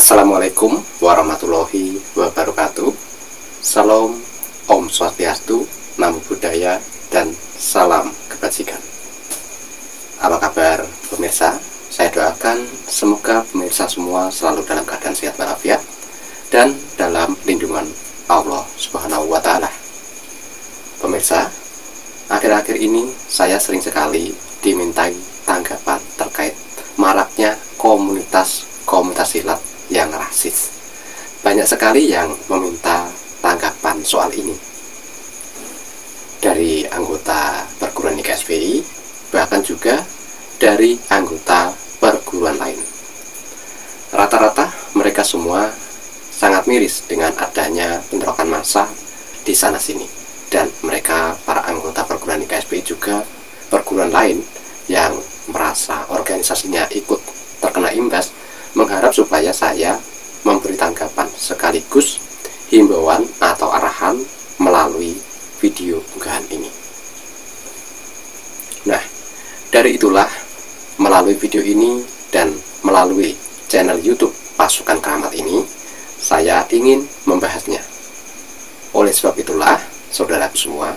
Assalamualaikum warahmatullahi wabarakatuh. Salam, Om Swastiastu, Namo Buddhaya, dan salam kebajikan. Apa kabar pemirsa? Saya doakan semoga pemirsa semua selalu dalam keadaan sehat walafiat dan dalam lindungan Allah Subhanahu wa Ta'ala. Pemirsa, akhir-akhir ini saya sering sekali dimintai tanggapan terkait maraknya komunitas silat yang rasis. Banyak sekali yang meminta tanggapan soal ini, dari anggota perguruan IKSPI, bahkan juga dari anggota perguruan lain. Rata-rata mereka semua sangat miris dengan adanya bentrokan massa di sana-sini, dan mereka para anggota perguruan IKSPI juga perguruan lain yang merasa organisasinya ikut terkena imbas mengharap supaya saya memberi tanggapan sekaligus himbauan atau arahan melalui video unggahan ini. Nah, dari itulah melalui video ini dan melalui channel YouTube Pasukan Keramat ini, saya ingin membahasnya. Oleh sebab itulah, saudaraku semua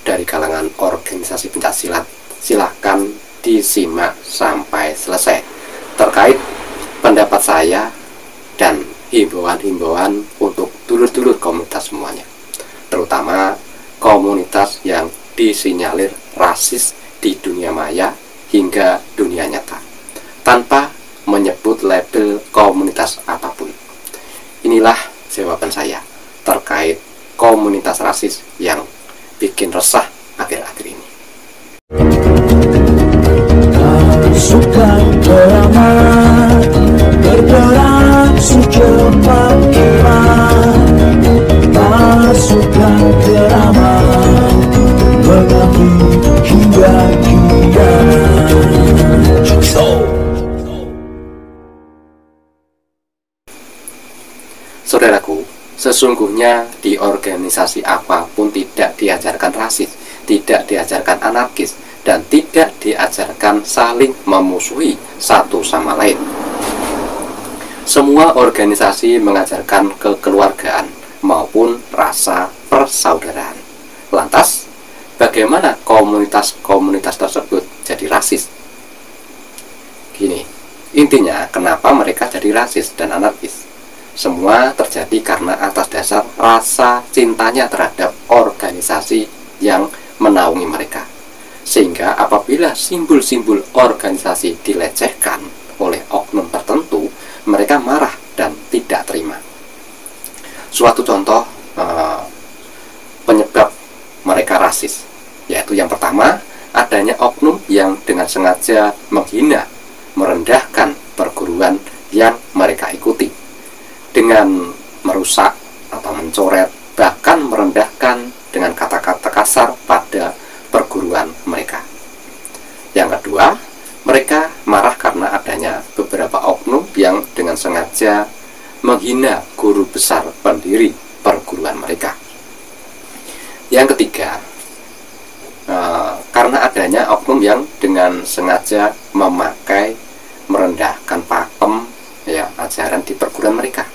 dari kalangan organisasi pencaksilat, silahkan disimak sampai selesai terkait pendapat saya dan himbauan-himbauan untuk dulur-dulur komunitas semuanya, terutama komunitas yang disinyalir rasis di dunia maya hingga dunia nyata, tanpa menyebut label komunitas apapun. Inilah jawaban saya terkait komunitas rasis yang bikin resah akhir-akhir ini. Pasukan Keramat bergerak secepat kilat. Pasukan Keramat mengabdi hingga kiamat. Saudaraku, sesungguhnya di organisasi apapun tidak diajarkan rasis, tidak diajarkan anarkis, dan tidak diajarkan saling memusuhi satu sama lain. Semua organisasi mengajarkan kekeluargaan maupun rasa persaudaraan. Lantas, bagaimana komunitas-komunitas tersebut jadi rasis? Gini, intinya kenapa mereka jadi rasis dan anarkis? Semua terjadi karena atas dasar rasa cintanya terhadap organisasi yang menaungi mereka. Sehingga apabila simbol-simbol organisasi dilecehkan oleh oknum tertentu, mereka marah dan tidak terima. Suatu contoh penyebab mereka rasis, yaitu yang pertama, adanya oknum yang dengan sengaja menghina, merendahkan perguruan yang mereka ikuti dengan merusak atau mencoret, bahkan merendahkan dengan kata-kata kasar pada perguruan mereka. Yang kedua, mereka marah karena adanya beberapa oknum yang dengan sengaja menghina guru besar pendiri perguruan mereka. Yang ketiga, karena adanya oknum yang dengan sengaja memakai, merendahkan pakem ajaran di perguruan mereka.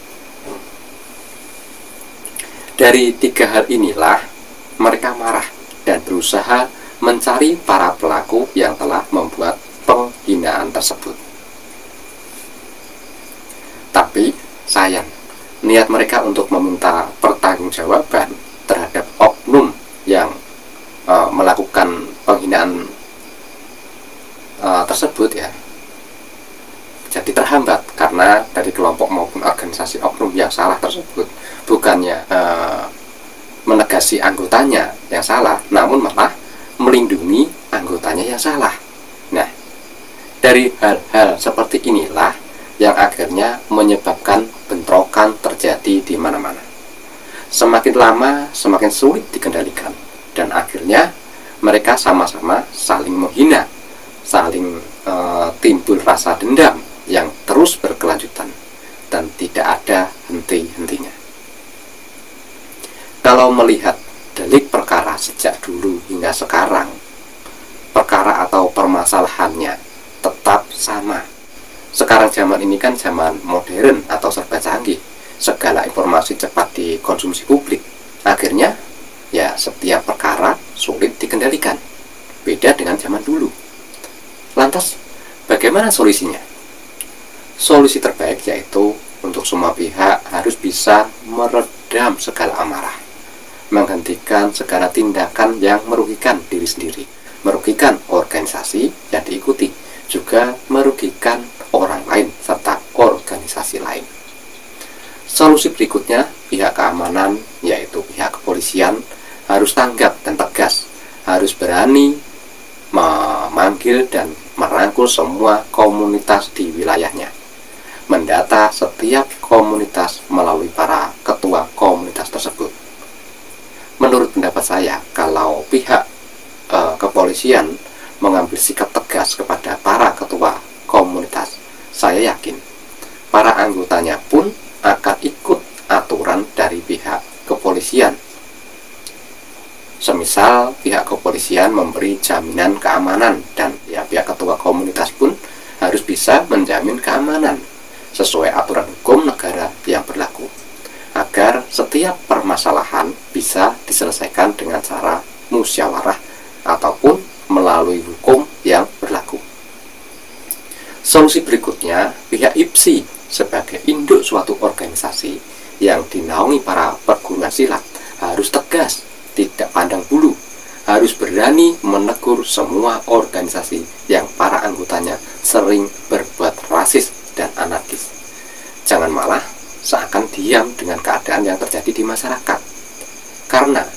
Dari tiga hal inilah mereka marah dan berusaha mencari para pelaku yang telah membuat penghinaan tersebut. Tapi sayang, niat mereka untuk meminta pertanggungjawaban terhadap oknum yang melakukan penghinaan tersebut jadi terhambat karena dari kelompok maupun organisasi oknum yang salah tersebut bukannya menegasi anggotanya yang salah, namun malah melindungi anggotanya yang salah. Nah, dari hal-hal seperti inilah yang akhirnya menyebabkan bentrokan terjadi di mana-mana. Semakin lama semakin sulit dikendalikan, dan akhirnya mereka sama-sama saling menghina, saling timbul rasa dendam yang terus berkelanjutan dan tidak ada henti-hentinya. Kalau melihat delik perkara sejak dulu hingga sekarang, perkara atau permasalahannya tetap sama. Sekarang zaman ini kan zaman modern atau serba segala informasi cepat dikonsumsi publik, akhirnya ya setiap perkara sulit dikendalikan. Beda dengan zaman dulu. Lantas, bagaimana solusinya? Solusi terbaik yaitu untuk semua pihak harus bisa meredam segala amarah, menghentikan segala tindakan yang merugikan diri sendiri, merugikan organisasi yang diikuti, juga merugikan orang lain serta organisasi lain. Solusi berikutnya, pihak keamanan yaitu pihak kepolisian harus tanggap dan tegas, harus berani memanggil dan merangkul semua komunitas di wilayahnya, mendata setiap komunitas melalui para ketua komunitas tersebut. Menurut pendapat saya, kalau pihak kepolisian mengambil sikap tegas kepada para ketua komunitas, saya yakin para anggotanya pun akan ikut aturan dari pihak kepolisian. Semisal pihak kepolisian memberi jaminan keamanan, dan ya pihak ketua komunitas pun harus bisa menjamin keamanan sesuai aturan hukum negara yang berlaku, agar setiap permasalahan bisa diselesaikan dengan cara musyawarah ataupun melalui hukum yang berlaku. Solusi berikutnya, pihak IPSI sebagai induk suatu organisasi yang dinaungi para perguruan silat harus tegas, tidak pandang bulu, harus berani menegur semua organisasi yang para anggotanya sering berbuat rasis dan anarkis. Jangan malah seakan diam dengan keadaan yang terjadi di masyarakat, karena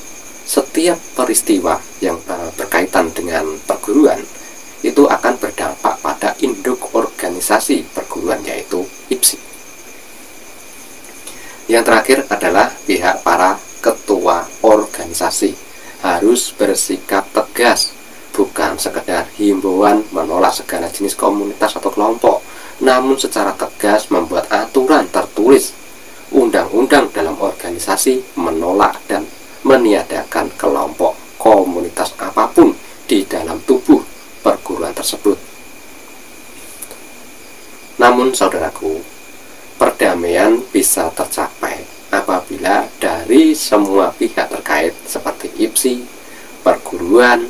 setiap peristiwa yang berkaitan dengan perguruan itu akan berdampak pada induk organisasi perguruan, yaitu IPSI. Yang terakhir adalah pihak para ketua organisasi harus bersikap tegas, bukan sekedar himbauan menolak segala jenis komunitas atau kelompok, namun secara tegas membuat aturan tertulis, undang-undang dalam organisasi menolak dan meniadakan kelompok komunitas apapun di dalam tubuh perguruan tersebut. Namun saudaraku, perdamaian bisa tercapai apabila dari semua pihak terkait seperti IPSI, perguruan,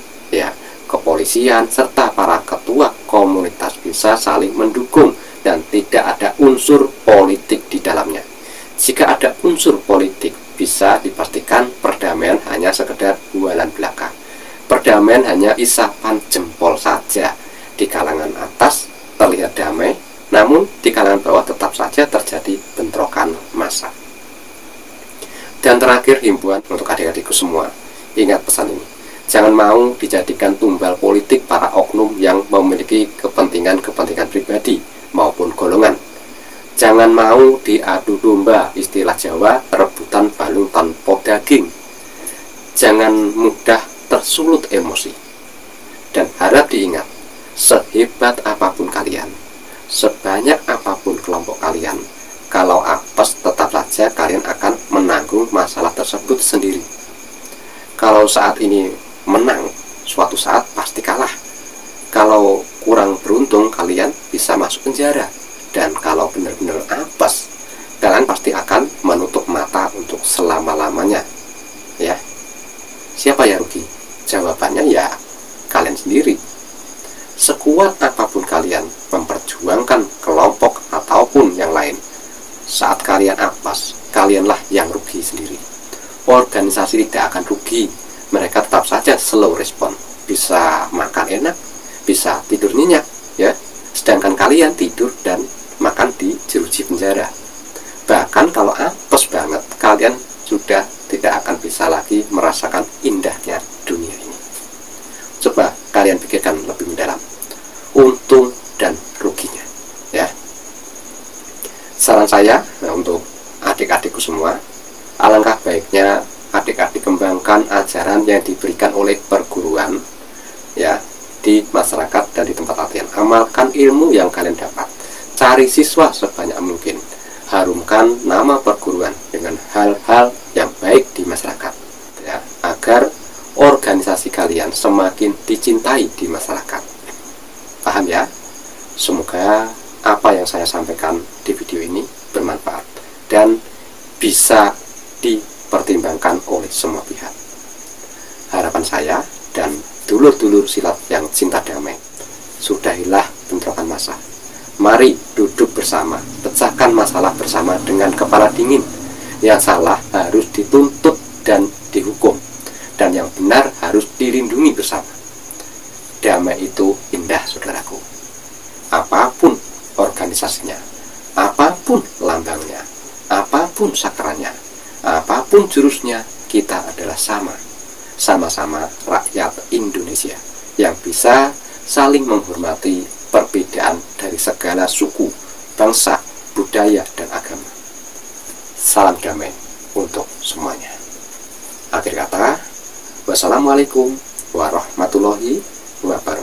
kepolisian, serta para ketua komunitas bisa saling mendukung dan tidak ada unsur politik di dalamnya. Jika ada unsur politik, bisa dipastikan perdamaian hanya sekedar bualan belaka. Perdamaian hanya isapan jempol saja. Di kalangan atas terlihat damai, namun di kalangan bawah tetap saja terjadi bentrokan massa. Dan terakhir, himbauan untuk adik-adikku semua, ingat pesan ini. Jangan mau dijadikan tumbal politik para oknum yang memiliki kepentingan-kepentingan pribadi maupun golongan. Jangan mau diadu domba, istilah Jawa, rebutan balung tanpa daging. Jangan mudah tersulut emosi. Dan harap diingat, sehebat apapun kalian, sebanyak apapun kelompok kalian, kalau apes tetap saja kalian akan menanggung masalah tersebut sendiri. Kalau saat ini menang, suatu saat pasti kalah. Kalau kurang beruntung, kalian bisa masuk penjara. Dan kalau benar-benar apes, kalian pasti akan menutup mata untuk selama-lamanya. Ya, siapa yang rugi? Jawabannya ya kalian sendiri. Sekuat apapun kalian memperjuangkan kelompok ataupun yang lain, saat kalian apes, kalianlah yang rugi sendiri. Organisasi tidak akan rugi, mereka tetap saja slow respon, bisa makan enak, bisa tidur nyenyak, ya. Sedangkan kalian tidur dan makan di jeruji penjara. Bahkan kalau apes banget, kalian sudah tidak akan bisa lagi merasakan indahnya dunia ini. Coba kalian pikirkan lebih mendalam untung dan ruginya, ya. Saran saya untuk adik-adikku semua, alangkah baiknya adik-adik kembangkan ajaran yang diberikan oleh perguruan, ya, di masyarakat dan di tempat latihan. Amalkan ilmu yang kalian dapat. Cari siswa sebanyak mungkin. Harumkan nama perguruan dengan hal-hal yang baik di masyarakat, ya, agar organisasi kalian semakin dicintai di masyarakat. Paham ya? Semoga apa yang saya sampaikan di video ini bermanfaat. Dan bisa dipertimbangkan oleh semua pihak. Harapan saya dan dulur-dulur silat yang cinta damai, sudahilah bentrokan massa. Mari duduk bersama, pecahkan masalah bersama dengan kepala dingin. Yang salah harus dituntut dan dihukum, dan yang benar harus dilindungi bersama. Damai itu indah, saudaraku. Apapun organisasinya, apapun lambangnya, apapun sakranya, apapun jurusnya, kita adalah sama-sama rakyat Indonesia yang bisa saling menghormati perbedaan dari segala suku, bangsa, budaya, dan agama. Salam damai untuk semuanya. Akhir kata, wassalamualaikum warahmatullahi wabarakatuh.